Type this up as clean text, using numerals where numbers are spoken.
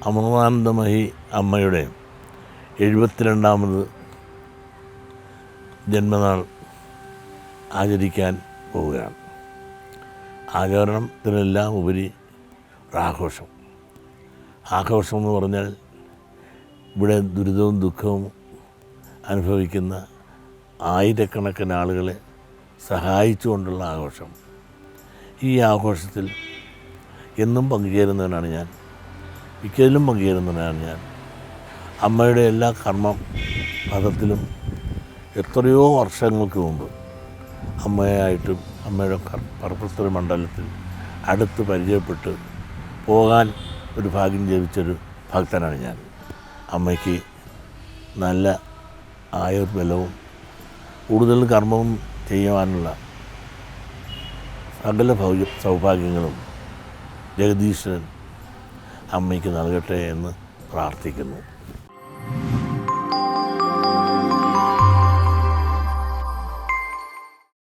അമൃതാനന്ദമയി അമ്മയുടെ 72ാമത് ജന്മനാൾ ആചരിക്കാൻ പോവുകയാണ്. ആചരണത്തിനെല്ലാം ഉപരി ഒരാഘോഷം. ആഘോഷം എന്ന് പറഞ്ഞാൽ ഇവിടെ ദുരിതവും ദുഃഖവും അനുഭവിക്കുന്ന ആയിരക്കണക്കിന് ആളുകളെ സഹായിച്ചുകൊണ്ടുള്ള ആഘോഷം. ഈ ആഘോഷത്തിൽ എന്നും പങ്കുചേരുന്നവനാണ് ഞാൻ, മിക്കതിലും പങ്കുചേരുന്നവനാണ് ഞാൻ. അമ്മയുടെ എല്ലാ കർമ്മ പദത്തിലും എത്രയോ വർഷങ്ങൾക്ക് മുമ്പ് അമ്മയായിട്ടും അമ്മയുടെ പരപ്രസ്ഥ മണ്ഡലത്തിൽ അടുത്ത് പരിചയപ്പെട്ട് പോകാൻ ഒരു ഭാഗ്യം ലഭിച്ചൊരു ഭക്തനാണ് ഞാൻ. അമ്മയ്ക്ക് നല്ല ആയുർബലവും കൂടുതൽ കർമ്മവും ചെയ്യുവാനുള്ള സകല സൗഭാഗ്യങ്ങളും ജഗദീശ്വരൻ അമ്മയ്ക്ക് നൽകട്ടെ എന്ന് പ്രാർത്ഥിക്കുന്നു.